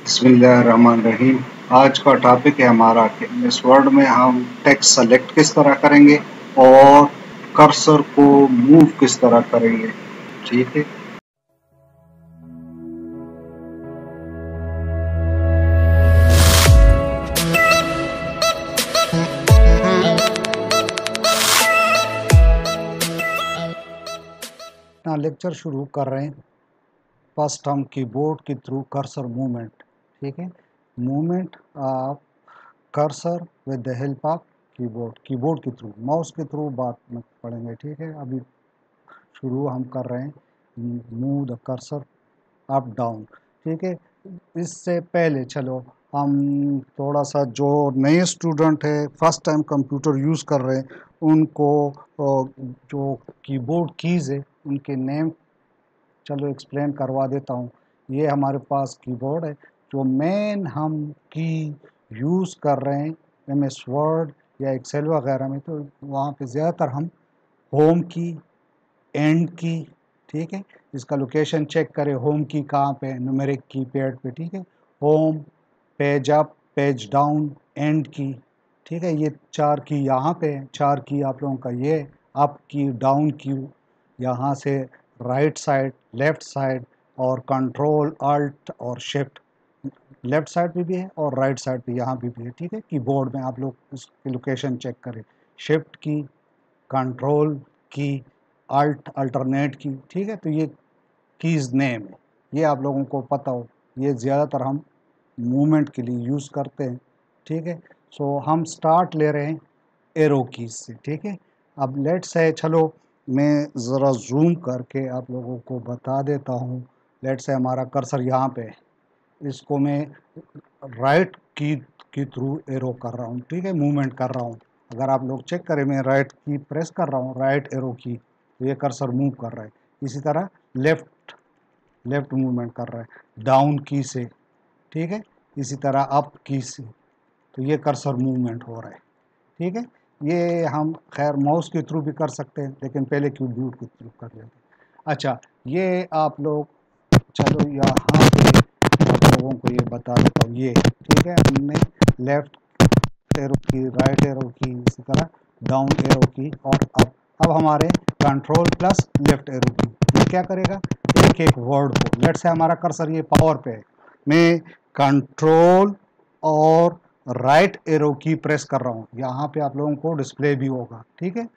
बिस्मिल्लाहिर्रहमानिर्रहीम। आज का टॉपिक है हमारा कि इस वर्ड में हम टेक्स्ट सेलेक्ट किस तरह करेंगे और कर्सर को मूव किस तरह करेंगे। ठीक है। अपना लेक्चर शुरू कर रहे हैं। फर्स्ट हम कीबोर्ड के थ्रू कर्सर मूवमेंट, ठीक है, movement of cursor with the help of keyboard के थ्रू, माउस के थ्रू बात में पढ़ेंगे। ठीक है, अभी शुरू हम कर रहे हैं move the cursor up down. ठीक है, इससे पहले चलो हम थोड़ा सा जो नए स्टूडेंट है फर्स्ट टाइम कंप्यूटर यूज़ कर रहे हैं उनको जो कीबोर्ड कीज़ है उनके नेम चलो एक्सप्लेन करवा देता हूँ। ये हमारे पास कीबोर्ड है, जो मेन हम की यूज़ कर रहे हैं एमएस वर्ड या एक्सेल वगैरह में, तो वहाँ पे ज़्यादातर हम होम की, एंड की, ठीक है, इसका लोकेशन चेक करें। होम की कहाँ पे है, न्यूमेरिक की पैड पे, ठीक है, home, page up, page down, and की, ठीक है, ये चार की यहाँ पे है। चार की आप लोगों का ये अप की, डाउन की यहाँ से राइट साइड, लेफ्ट साइड, और कंट्रोल अल्ट और शिफ्ट लेफ्ट साइड पे भी है और राइट साइड पे यहाँ भी है। ठीक है, कीबोर्ड में आप लोग इसकी लोकेशन चेक करें। शिफ्ट की, कंट्रोल की, अल्ट, अल्टरनेट की, ठीक है, तो ये कीज़ नेम है, ये आप लोगों को पता हो। ये ज़्यादातर हम मूवमेंट के लिए यूज़ करते हैं। ठीक है, सो हम स्टार्ट ले रहे हैं एरो कीज से। ठीक है, अब लेट्स है, चलो मैं ज़रा जूम करके आप लोगों को बता देता हूँ। लेट्स से हमारा कर्सर यहाँ पे है, इसको मैं राइट की थ्रू एरो कर रहा हूँ। ठीक है, मूवमेंट कर रहा हूँ। अगर आप लोग चेक करें, मैं राइट की प्रेस कर रहा हूँ, राइट एरो की, तो ये कर्सर मूव कर रहा है। इसी तरह लेफ्ट लेफ्ट मूवमेंट कर रहा है डाउन की से, ठीक है, इसी तरह अप की से, तो ये कर्सर मूवमेंट हो रहा है। ठीक है, ये हम खैर माउस के थ्रू भी कर सकते हैं, लेकिन पहले कीबोर्ड के थ्रू कर लेते हैं। अच्छा, ये आप लोग, चलो यहाँ पे आप लोगों को ये बता देता हूँ। ये ठीक है, हमने लेफ्ट एरो की, राइट एरो की, इसी तरह डाउन एरो की और अप। अब हमारे कंट्रोल प्लस लेफ्ट एरो की, ये क्या करेगा, एक एक वर्ड को, लेट से हमारा कर्सर ये पावर पे है, मैं कंट्रोल और राइट एरो की प्रेस कर रहा हूँ। यहाँ पे आप लोगों को डिस्प्ले भी होगा। ठीक है,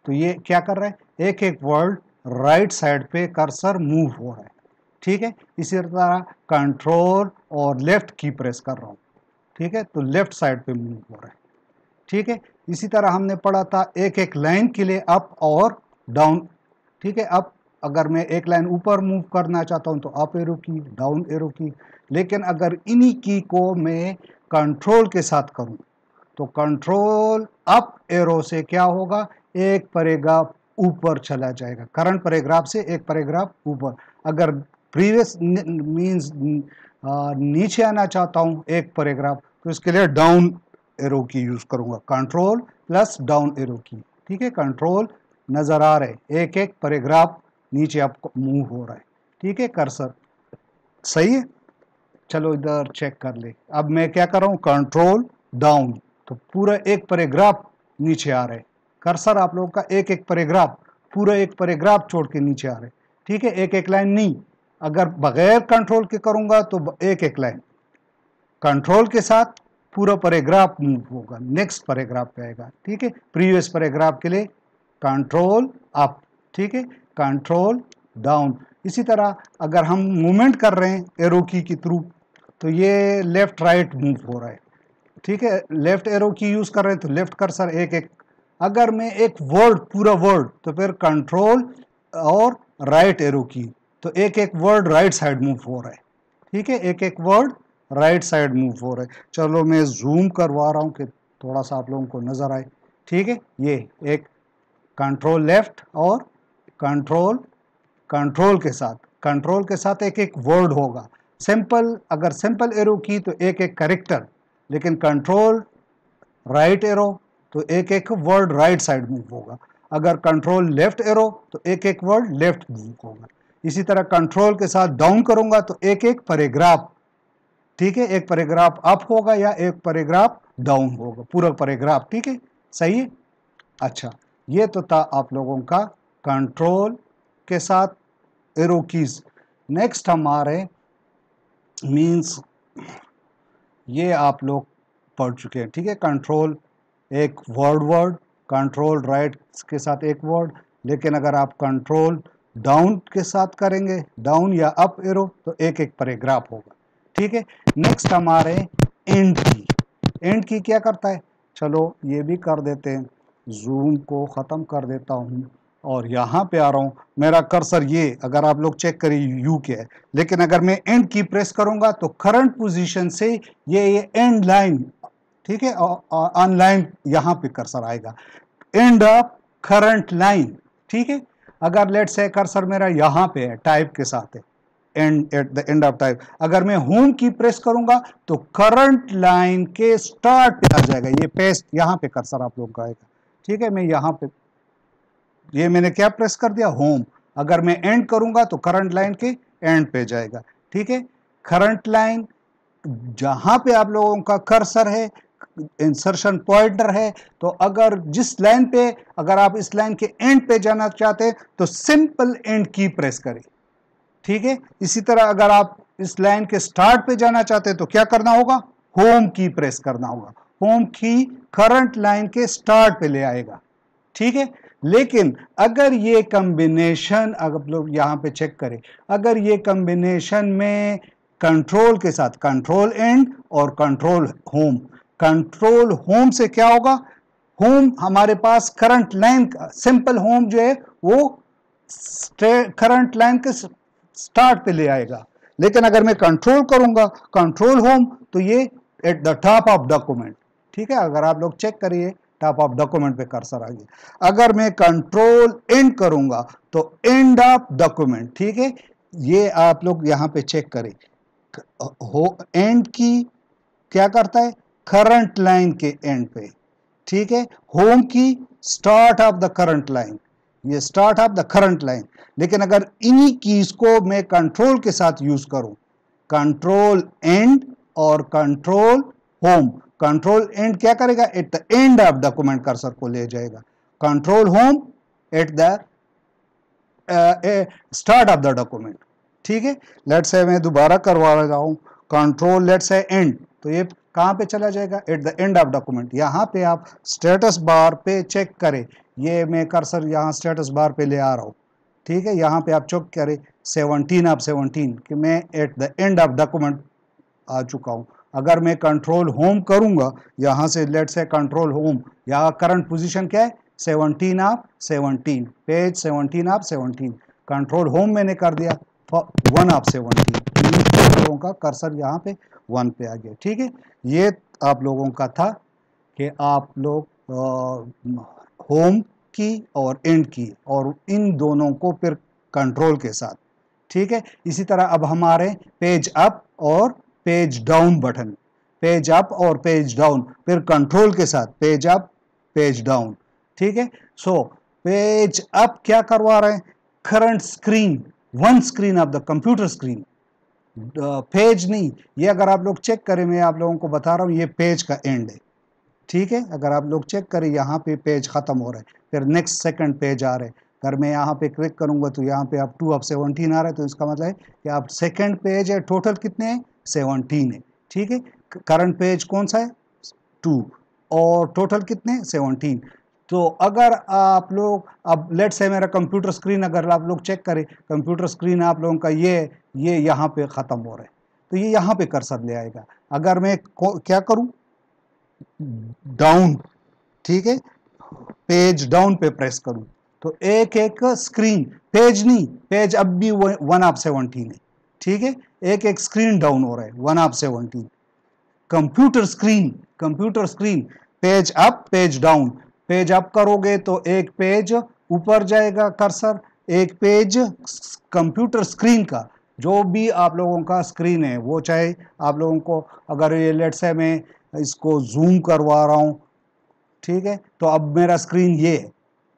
तो ये क्या कर रहा है, एक एक वर्ड राइट साइड पे कर्सर मूव हो रहा है। ठीक है, इसी तरह कंट्रोल और लेफ्ट की प्रेस कर रहा हूँ, ठीक है, तो लेफ्ट साइड पे मूव हो रहा है। ठीक है, इसी तरह हमने पढ़ा था एक एक लाइन के लिए अप और डाउन। ठीक है, अब अगर मैं एक लाइन ऊपर मूव करना चाहता हूं तो अप एरो की, डाउन एरो की, लेकिन अगर इन्हीं की को मैं कंट्रोल के साथ करूं तो कंट्रोल अप एरो से क्या होगा, एक पैराग्राफ ऊपर चला जाएगा, करंट पैराग्राफ से एक पैराग्राफ ऊपर। अगर प्रीवियस मींस नीचे आना चाहता हूं एक पैराग्राफ, तो इसके लिए डाउन एरो की यूज करूंगा, कंट्रोल प्लस डाउन एरो की। ठीक है, कंट्रोल नजर आ रहे, एक एक पैराग्राफ नीचे आपको मूव हो रहा है। ठीक है, कर्सर सही है। चलो इधर चेक कर ले। अब मैं क्या कर रहा हूँ, कंट्रोल डाउन, तो पूरा एक पैराग्राफ नीचे आ रहा है। कर्सर आप लोगों का एक एक पैराग्राफ, पूरा एक पैराग्राफ छोड़ के नीचे आ रहा है। ठीक है, एक एक लाइन नहीं, अगर बगैर कंट्रोल के करूंगा तो एक एक लाइन, कंट्रोल के साथ पूरा पैराग्राफ मूव होगा, नेक्स्ट पैराग्राफ पे आएगा। ठीक है, प्रीवियस पैराग्राफ के लिए कंट्रोल अप, ठीक है, कंट्रोल डाउन। इसी तरह अगर हम मूवमेंट कर रहे हैं एरो की थ्रू, तो ये लेफ्ट राइट मूव हो रहा है। ठीक है, लेफ्ट एरो की यूज कर रहे हैं तो लेफ्ट कर्सर एक एक, अगर मैं एक वर्ड, पूरा वर्ड, तो फिर कंट्रोल और राइट एरो की, तो एक एक वर्ड राइट साइड मूव हो रहा है। ठीक है, एक एक वर्ड राइट साइड मूव हो रहा है। चलो मैं जूम करवा रहा हूँ कि थोड़ा सा आप लोगों को नजर आए। ठीक है, ये एक कंट्रोल लेफ्ट और कंट्रोल, कंट्रोल के साथ एक एक वर्ड होगा। सिंपल, अगर सिंपल एरो की तो एक एक करेक्टर, लेकिन कंट्रोल राइट एरो तो एक एक वर्ड राइट साइड मूव होगा। अगर कंट्रोल लेफ्ट एरो तो एक एक वर्ड लेफ्ट मूव होगा। इसी तरह कंट्रोल के साथ डाउन करूंगा तो एक एक पैराग्राफ ठीक है, एक पैराग्राफ अप होगा या एक पैराग्राफ डाउन होगा, पूरा पैराग्राफ। ठीक है, सही है। अच्छा, ये तो था आप लोगों का कंट्रोल के साथ एरो कीज। नेक्स्ट हमारे मीन्स ये आप लोग पढ़ चुके हैं। ठीक है, कंट्रोल एक वर्ड कंट्रोल राइट के साथ एक वर्ड, लेकिन अगर आप कंट्रोल डाउन के साथ करेंगे, डाउन या अप एरो, तो एक एक पैराग्राफ होगा। ठीक है, नेक्स्ट हमारे एंड की। एंड की क्या करता है, चलो ये भी कर देते हैं, जूम को ख़त्म कर देता हूँ और यहाँ पे आ रहा हूँ। मेरा कर्सर ये, अगर आप लोग चेक करिए यू के है, लेकिन अगर मैं एंड की प्रेस करूँगा तो करंट पोजीशन से ये एंड लाइन, ठीक है, ऑनलाइन यहाँ पे कर्सर आएगा, एंड ऑफ करंट लाइन। ठीक है, अगर लेट से कर्सर मेरा यहाँ पे है, टाइप के साथ है, and eight the end of type, अगर मैं होम की प्रेस करूंगा तो करंट लाइन के स्टार्ट पे आ जाएगा, ये पेस्ट यहाँ पे कर्सर आप लोग का आएगा। ठीक है, मैं यहाँ पे, ये मैंने क्या प्रेस कर दिया, होम। अगर मैं एंड करूंगा तो करंट लाइन के एंड पे जाएगा। ठीक है, करंट लाइन जहां पे आप लोगों का कर्सर है, इंसर्शन पॉइंटर है, तो अगर जिस लाइन पे, अगर आप इस लाइन के एंड पे जाना चाहते हैं तो सिंपल एंड की प्रेस करें। ठीक है, इसी तरह अगर आप इस लाइन के स्टार्ट पे जाना चाहते हैं तो क्या करना होगा, होम की प्रेस करना होगा। होम की करंट लाइन के स्टार्ट पे ले आएगा। ठीक है, लेकिन अगर ये कॉम्बिनेशन, अगर आप लोग यहां पे चेक करें, अगर ये कॉम्बिनेशन में कंट्रोल के साथ, कंट्रोल एंड और कंट्रोल होम, कंट्रोल होम से क्या होगा, होम हमारे पास करंट लाइन का सिंपल होम जो है वो करंट लाइन के स्टार्ट पे ले आएगा। लेकिन अगर मैं कंट्रोल करूंगा कंट्रोल होम, तो ये eight the top of document. ठीक है, अगर आप लोग चेक करिए टॉप ऑफ डॉक्यूमेंट पे कर्सर आ गया। अगर मैं कंट्रोल एंड करूंगा तो एंड ऑफ डॉक्यूमेंट। ठीक है, ये आप लोग यहां पे चेक करें, हो एंड की क्या करता है, करंट लाइन के एंड पे। ठीक है, होम की start of the current line, ये start of the current line. लेकिन अगर इन्हीं कीज को मैं कंट्रोल के साथ यूज करूं, कंट्रोल एंड और कंट्रोल होम, कंट्रोल एंड क्या करेगा, eight the end of document cursor को ले जाएगा, control home at the start of the document. ठीक है, लेट्स से मैं दोबारा करवा रहा हूं, कंट्रोल लेट्स से एंड, तो ये कहां पे चला जाएगा, eight the end of document. यहां पे आप स्टेटस बार पे चेक करें, ये मैं कर्सर यहां स्टेटस बार पे ले आ रहा हूं। ठीक है, यहां पे आप चेक करें 17 ऑफ 17 कि मैं at the end of document आ चुका हूं। अगर मैं कंट्रोल होम करूंगा यहां से, लेट से कंट्रोल होम, यहाँ करंट पोजीशन क्या है, 17 of 17, page 17 of 17, control home मैंने कर दिया 1 ऑफ 17, लोगों का कर्सर यहाँ पे 1 पे आ गया। ठीक है, ये आप लोगों का था कि आप लोग होम की और एंड की, और इन दोनों को फिर कंट्रोल के साथ। ठीक है, इसी तरह अब हमारे पेज अप और page down button, page up और पेज डाउन, फिर कंट्रोल के साथ पेज अप पेज डाउन। ठीक है, सो पेज अप क्या करवा रहे हैं, current screen, one screen of the computer screen, page नहीं। ये अगर आप लोग चेक करें, मैं आप लोगों को बता रहा हूँ, ये पेज का एंड है। ठीक है, अगर आप लोग चेक करें यहाँ पे पेज खत्म हो रहा है, फिर नेक्स्ट सेकंड पेज आ रहे हैं। अगर मैं यहाँ पे क्लिक करूंगा तो यहाँ पे आप 2 ऑफ 17 आ रहा है, तो इसका मतलब है कि आप सेकंड पेज है, टोटल कितने हैं, 17 है। ठीक है, करंट पेज कौन सा है, 2, और टोटल कितने, 17। तो अगर आप लोग, अब लेट से मेरा कंप्यूटर स्क्रीन, अगर आप लोग चेक करें कंप्यूटर स्क्रीन आप लोगों का ये यहाँ पे ख़त्म हो रहा है, तो ये यहाँ पे कर्सर ले आएगा। अगर मैं क्या करूँ, डाउन, ठीक है, पेज डाउन पे प्रेस करूं तो एक एक स्क्रीन, पेज नहीं, पेज अब भी 1 ऑफ 17 है। ठीक है, एक एक स्क्रीन डाउन हो रहा है, 1 of 17। Computer screen page up page down, page up करोगे तो एक पेज ऊपर जाएगा कर्सर, एक पेज कंप्यूटर स्क्रीन का, जो भी आप लोगों का स्क्रीन है, वो चाहे आप लोगों को, अगर ये लेट से मैं इसको जूम करवा रहा हूं, ठीक है, तो अब मेरा स्क्रीन ये है,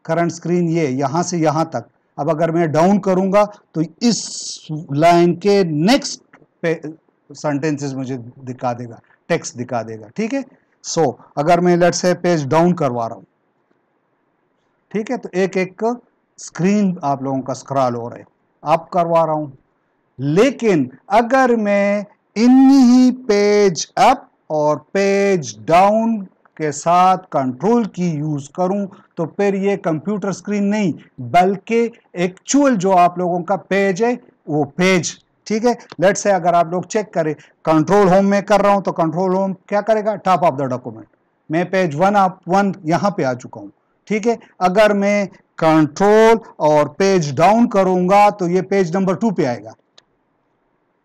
करंट स्क्रीन ये, यहां से यहां तक। अब अगर मैं डाउन करूंगा तो इस लाइन के नेक्स्ट सेंटेंसेस मुझे दिखा देगा, टेक्स्ट दिखा देगा, ठीक है। सो अगर मैं लेट्स से पेज डाउन करवा रहा हूँ, ठीक है, तो एक एक स्क्रीन आप लोगों का स्क्रॉल हो रहा है, अप करवा रहा हूँ। लेकिन अगर मैं इन्हीं पेज अप और पेज डाउन के साथ कंट्रोल की यूज करूं तो फिर ये कंप्यूटर स्क्रीन नहीं बल्कि एक्चुअल जो आप लोगों का पेज है वो पेज, ठीक है। लेट्स से अगर आप लोग चेक करें, कंट्रोल होम में कर रहा हूं तो कंट्रोल होम क्या करेगा, टॉप ऑफ द डॉक्यूमेंट, मैं पेज 1 यहां पे आ चुका हूं, ठीक है। अगर मैं कंट्रोल और पेज डाउन करूंगा तो ये पेज नंबर 2 पे आएगा,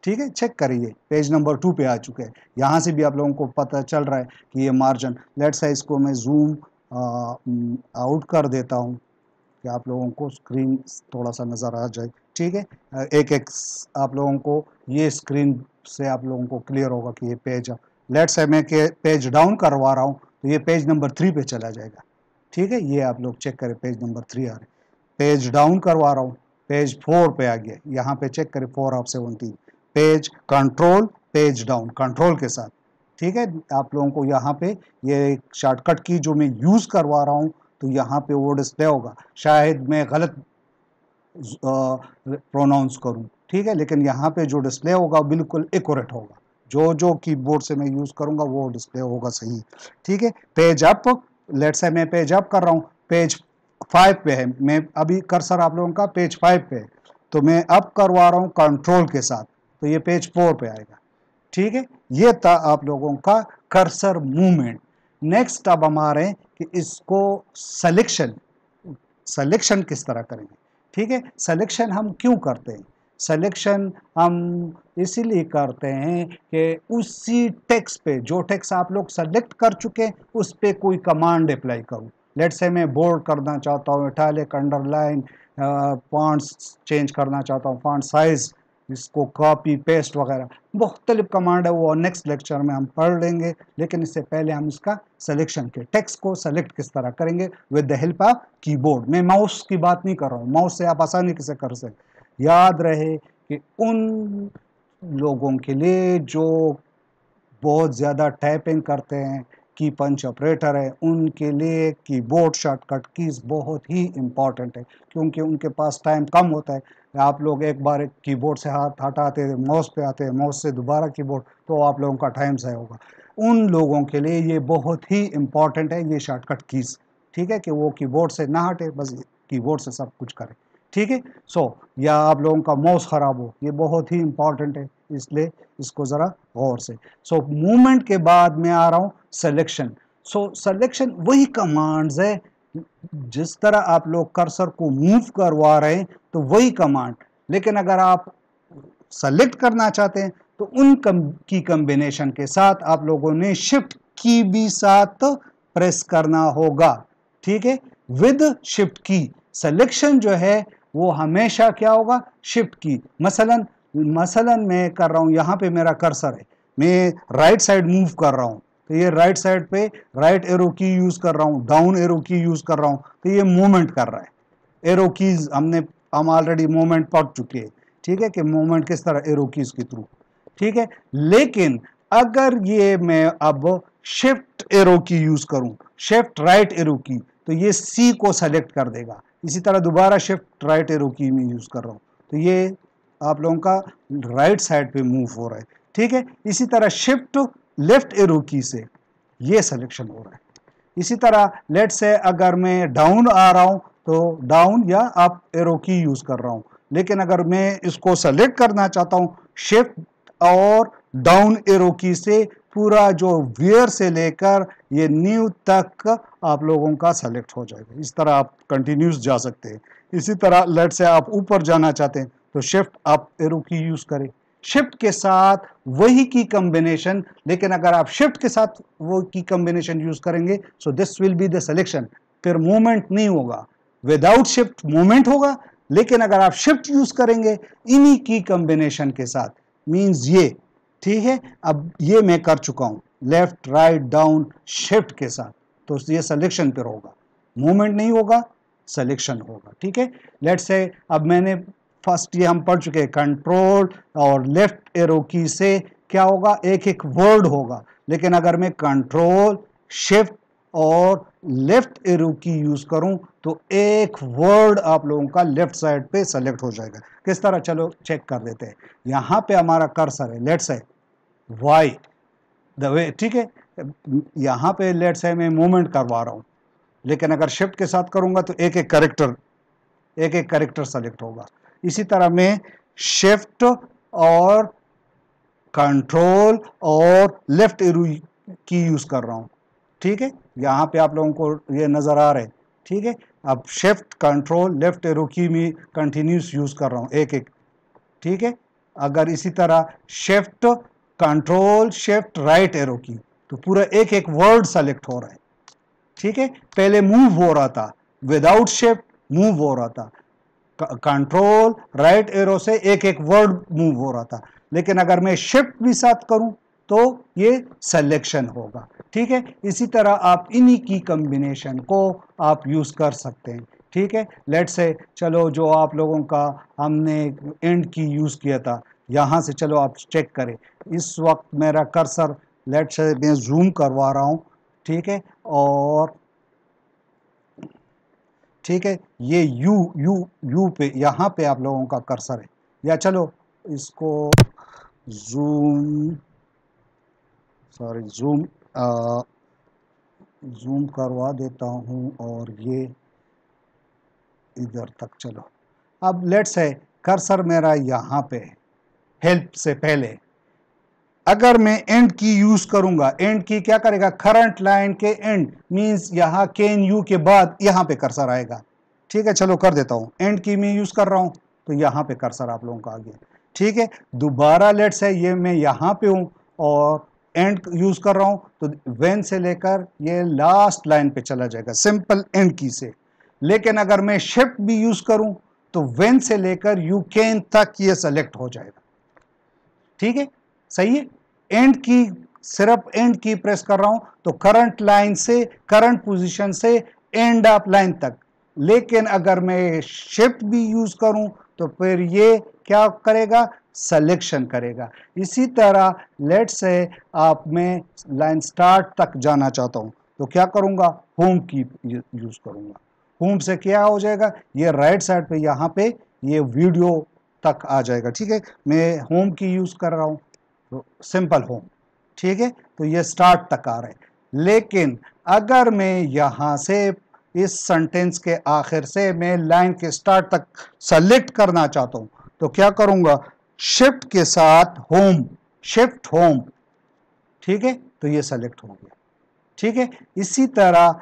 ठीक है। चेक करिए, पेज नंबर 2 पे आ चुके हैं। यहां से भी आप लोगों को पता चल रहा है कि ये मार्जिन, लेट्स से इसको मैं जूम आउट कर देता हूं कि आप लोगों को स्क्रीन थोड़ा सा नज़र आ जाए, ठीक है। एक एक आप लोगों को ये स्क्रीन से आप लोगों को क्लियर होगा कि ये पेज, लेट्स से मैं पेज डाउन करवा रहा हूँ तो ये पेज नंबर 3 पे चला जाएगा, ठीक है। ये आप लोग चेक करें, पेज नंबर 3 आ रहे, पेज डाउन करवा रहा हूँ, पेज 4 पे आ गया, यहाँ पे चेक करें 4 of 17, page control page down control के साथ, ठीक है। आप लोगों को यहाँ पे ये शॉर्टकट की जो मैं यूज़ करवा रहा हूँ तो यहाँ पे वो डिस्प्ले होगा, शायद मैं गलत प्रोनाउंस करूँ, ठीक है, लेकिन यहाँ पे जो डिस्प्ले होगा बिल्कुल एक्यूरेट होगा, जो जो कीबोर्ड से मैं यूज़ करूँगा वो डिस्प्ले होगा सही, ठीक है। पेज अप, लेट्स से मैं पेज अप कर रहा हूँ, पेज 5 पे है, मैं अभी कर्सर आप लोगों का पेज 5 पे है, तो मैं अप करवा रहा हूँ कंट्रोल के साथ तो ये पेज 4 पे आएगा, ठीक है। ये था आप लोगों का कर्सर मूवमेंट। नेक्स्ट अब हमारे कि इसको सिलेक्शन, सिलेक्शन किस तरह करेंगे, ठीक है। सिलेक्शन हम क्यों करते हैं, सिलेक्शन हम इसीलिए करते हैं कि उसी टेक्स्ट पे, जो टेक्स्ट आप लोग सेलेक्ट कर चुके हैं उस पे कोई कमांड अप्लाई करूं। लेट्स से मैं बोल्ड करना चाहता हूँ, इटैलिक, अंडरलाइन, फॉन्ट्स चेंज करना चाहता हूँ, फॉन्ट साइज, इसको कॉपी पेस्ट वगैरह मुख्तलिफ कमांड है, वो नेक्स्ट लेक्चर में हम पढ़ लेंगे। लेकिन इससे पहले हम इसका सिलेक्शन के टेक्स्ट को सेलेक्ट किस तरह करेंगे with the help of keyboard. मैं माउस की बात नहीं कर रहा हूँ, माउस से आप आसानी से कर सकते। याद रहे कि उन लोगों के लिए जो बहुत ज़्यादा टाइपिंग करते हैं, की पंच ऑपरेटर है, उनके लिए कीबोर्ड शॉर्टकट कीज बहुत ही इम्पॉर्टेंट है, क्योंकि उनके पास टाइम कम होता है। आप लोग एक बार एक कीबोर्ड से हाथ हटाते हैं, माउस पे आते हैं, माउस से दोबारा कीबोर्ड, तो आप लोगों का टाइम ज़ाया होगा। उन लोगों के लिए ये बहुत ही इम्पॉर्टेंट है ये शॉर्टकट कीज, ठीक है, कि वो कीबोर्ड से ना हटे, बस कीबोर्ड से सब कुछ करें, ठीक है। सो या आप लोगों का माउस ख़राब हो, ये बहुत ही इम्पॉर्टेंट है, इसलिए इसको ज़रा गौर से। सो मूवमेंट के बाद मैं आ रहा हूँ सिलेक्शन। सो सिलेक्शन वही कमांड्स है, जिस तरह आप लोग कर्सर को मूव करवा रहे हैं तो वही कमांड, लेकिन अगर आप सेलेक्ट करना चाहते हैं तो उन की कॉम्बिनेशन के साथ आप लोगों ने शिफ्ट की भी साथ प्रेस करना होगा, ठीक है। विद शिफ्ट की सिलेक्शन जो है वो हमेशा क्या होगा, शिफ्ट की। मसलन मैं कर रहा हूं, यहां पे मेरा कर्सर है, मैं राइट साइड मूव कर रहा हूं तो ये राइट साइड पे राइट एरो की यूज कर रहा हूं, डाउन एरो की यूज कर रहा हूं तो ये मूवमेंट कर रहा है। एरो कीज हम ऑलरेडी मूवमेंट पढ़ चुके हैं, ठीक है, कि मूवमेंट किस तरह एरो कीज के थ्रू, ठीक है। लेकिन अगर ये मैं अब शिफ्ट एरो की यूज करूं, शिफ्ट राइट एरो की, तो ये सी को सेलेक्ट कर देगा। इसी तरह दोबारा शिफ्ट राइट एरो की में यूज कर रहा हूं तो ये आप लोगों का राइट साइड पे मूव हो रहा है, ठीक है। इसी तरह शिफ्ट लेफ्ट एरो की से ये सिलेक्शन हो रहा है। इसी तरह लेट से अगर मैं डाउन आ रहा हूं तो डाउन या अप एरो की यूज कर रहा हूं, लेकिन अगर मैं इसको सेलेक्ट करना चाहता हूं शिफ्ट और डाउन एरो की से पूरा जो वेयर से लेकर ये न्यू तक आप लोगों का सेलेक्ट हो जाएगा। इस तरह आप कंटिन्यूस जा सकते हैं। इसी तरह लेट से आप ऊपर जाना चाहते हैं तो शिफ्ट अप एरो की यूज करें, शिफ्ट के साथ वही की कॉम्बिनेशन, लेकिन अगर आप शिफ्ट के साथ वो की कॉम्बिनेशन यूज करेंगे so this will be the selection, फिर मूवमेंट नहीं होगा। विदाउट शिफ्ट मूवमेंट होगा, लेकिन अगर आप शिफ्ट यूज करेंगे इन्हीं की कॉम्बिनेशन के साथ, मींस ये, ठीक है। अब ये मैं कर चुका हूं लेफ्ट राइट डाउन शिफ्ट के साथ, तो ये सिलेक्शन पर होगा, मूवमेंट नहीं होगा, सिलेक्शन होगा, ठीक है। लेट्स से अब मैंने फर्स्ट ये हम पढ़ चुके हैं, कंट्रोल और लेफ्ट एरो की से क्या होगा, एक एक वर्ड होगा। लेकिन अगर मैं कंट्रोल शिफ्ट और लेफ्ट एरो की यूज करूं तो एक वर्ड आप लोगों का लेफ्ट साइड पे सेलेक्ट हो जाएगा। किस तरह, चलो चेक कर देते हैं। यहां पे हमारा कर्सर है, let's say why the way, ठीक है। यहां पे लेट्स से मैं मूवमेंट करवा रहा हूं, लेकिन अगर शिफ्ट के साथ करूंगा तो एक एक कैरेक्टर सेलेक्ट होगा। इसी तरह मैं शिफ्ट और कंट्रोल और लेफ्ट एरो की यूज कर रहा हूं, ठीक है। यहां पे आप लोगों को ये नजर आ रहा है, ठीक है। अब शिफ्ट कंट्रोल लेफ्ट एरो की मैं कंटिन्यूस यूज कर रहा हूं एक एक, ठीक है। अगर इसी तरह shift control shift right arrow की, तो पूरा एक एक वर्ड सेलेक्ट हो रहा है, ठीक है। पहले मूव हो रहा था, विदाउट शिफ्ट मूव हो रहा था, कंट्रोल राइट एरो से एक एक वर्ड मूव हो रहा था। लेकिन अगर मैं शिफ्ट भी साथ करूं तो ये सिलेक्शन होगा, ठीक है। इसी तरह आप इन्हीं की कॉम्बिनेशन को आप यूज कर सकते हैं, ठीक है। लेट्स से चलो जो आप लोगों का हमने एंड की यूज किया था, यहां से चलो आप चेक करें। इस वक्त मेरा कर्सर लेट्स से मैं जूम करवा रहा हूं, ठीक है। और ठीक है, ये यू यू यू पे यहाँ पे आप लोगों का कर्सर है। या चलो इसको जूम सॉरी जूम जूम करवा देता हूँ और ये इधर तक। चलो अब लेट्स है कर्सर मेरा यहाँ पे है, हेल्प से पहले। अगर मैं एंड की यूज करूंगा, एंड की क्या करेगा, करंट लाइन के एंड मींस यहाँ कैन यू के बाद यहाँ पे कर्सर आएगा, ठीक है। चलो कर देता हूं, एंड की मैं यूज कर रहा हूं तो यहाँ पे कर्सर आप लोगों का आ गया, ठीक है। दोबारा लेट्स है ये मैं यहाँ पे हूं और एंड यूज कर रहा हूं तो वेन से लेकर ये लास्ट लाइन पे चला जाएगा सिंपल एंड की से। लेकिन अगर मैं शिफ्ट भी यूज करूं तो वेन से लेकर यू कैन तक ये सेलेक्ट हो जाएगा, ठीक है। सही है। एंड की, सिर्फ एंड की प्रेस कर रहा हूं तो करंट लाइन से, करंट पोजीशन से एंड ऑफ लाइन तक। लेकिन अगर मैं शिफ्ट भी यूज करूं तो फिर ये क्या करेगा, सिलेक्शन करेगा। इसी तरह लेट्स से आप मैं लाइन स्टार्ट तक जाना चाहता हूं तो क्या करूंगा, होम की यूज करूंगा। होम से क्या हो जाएगा, ये राइट साइड पे यहाँ पे ये वीडियो तक आ जाएगा, ठीक है। मैं होम की यूज कर रहा हूं तो सिंपल होम, ठीक है। तो ये स्टार्ट तक आ रहा है। लेकिन अगर मैं यहां से इस सेंटेंस के आखिर से मैं लाइन के स्टार्ट तक सेलेक्ट करना चाहता हूं तो क्या करूंगा, शिफ्ट के साथ होम, शिफ्ट होम, ठीक है। तो ये सेलेक्ट हो गया, ठीक है। इसी तरह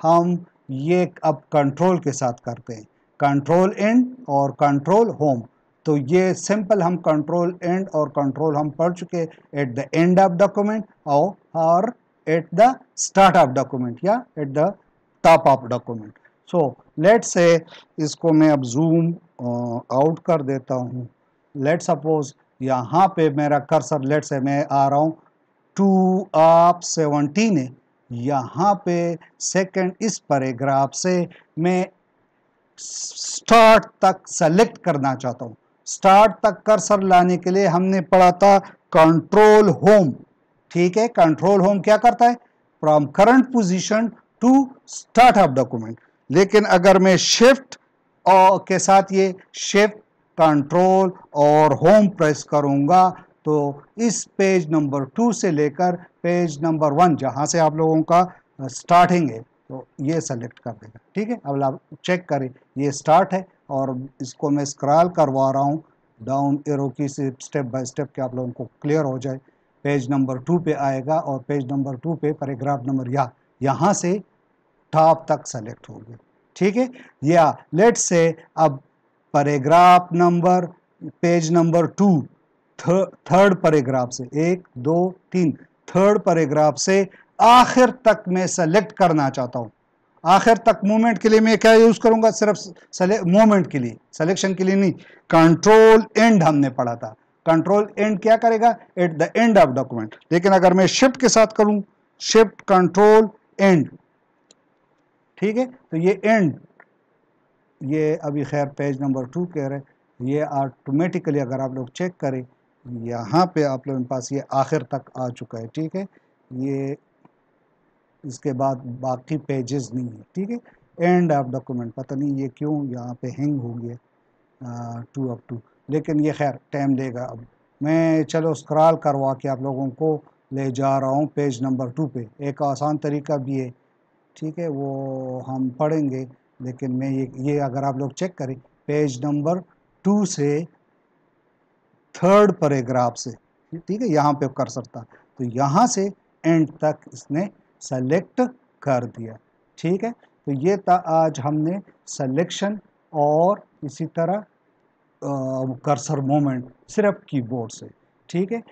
हम ये अब कंट्रोल के साथ करते हैं, कंट्रोल एंड और कंट्रोल होम। तो ये सिंपल हम कंट्रोल एंड और कंट्रोल हम पढ़ चुके, at the end of document और at the start of document या at the top of document. So let's say इसको मैं अब जूम आउट कर देता हूँ। लेट सपोज यहाँ पे मेरा कर्सर, लेट्स से मैं आ रहा हूँ 2 of 17 है, यहाँ पे सेकंड इस पैराग्राफ से मैं स्टार्ट तक सेलेक्ट करना चाहता हूँ। स्टार्ट तक कर्सर लाने के लिए हमने पढ़ा था कंट्रोल होम, ठीक है। कंट्रोल होम क्या करता है, from current position to start of document. लेकिन अगर मैं शिफ्ट और के साथ ये शिफ्ट कंट्रोल और होम प्रेस करूंगा तो इस पेज नंबर 2 से लेकर पेज नंबर 1 जहां से आप लोगों का स्टार्टिंग है तो ये सेलेक्ट कर देगा, ठीक है। अब आप चेक करें, ये स्टार्ट है और इसको मैं स्क्रॉल करवा रहा हूँ डाउन एरो की से, स्टेप बाय स्टेप के आप लोगों को क्लियर हो जाए। पेज नंबर 2 पे आएगा और पेज नंबर 2 पे पैराग्राफ नंबर यहाँ से टॉप तक सेलेक्ट हो गया, ठीक है। या लेट्स से अब paragraph number, page number 2 third paragraph से 1 2 3 थर्ड पैराग्राफ से आखिर तक मैं सेलेक्ट करना चाहता हूं। आखिर तक मूवमेंट के लिए मैं क्या यूज करूंगा, सिर्फ मूवमेंट के लिए, सिलेक्शन के लिए नहीं। कंट्रोल एंड हमने पढ़ा था, कंट्रोल एंड क्या करेगा, eight the end of document. लेकिन अगर मैं शिफ्ट के साथ करूं, शिफ्ट कंट्रोल एंड, ठीक है। तो ये एंड, ये अभी खैर पेज नंबर 2 कह रहे, ये ऑटोमेटिकली अगर आप लोग चेक करें यहाँ पे आप लोगों के पास ये आखिर तक आ चुका है, ठीक है। ये इसके बाद बाकी पेजेस नहीं है, ठीक है। एंड ऑफ डॉक्यूमेंट, पता नहीं ये क्यों यहाँ पे हैंग हो गया 2 of 2, लेकिन ये खैर टाइम लेगा। अब मैं चलो स्क्रॉल करवा के आप लोगों को ले जा रहा हूँ पेज नंबर 2 पे। एक आसान तरीका भी है, ठीक है, वो हम पढ़ेंगे, लेकिन मैं ये अगर आप लोग चेक करें पेज नंबर 2 से 3rd पैराग्राफ से, ठीक है, यहाँ पे कर सकता, तो यहाँ से एंड तक इसने सेलेक्ट कर दिया, ठीक है। तो ये था आज हमने सिलेक्शन और इसी तरह कर्सर मूवमेंट सिर्फ कीबोर्ड से, ठीक है।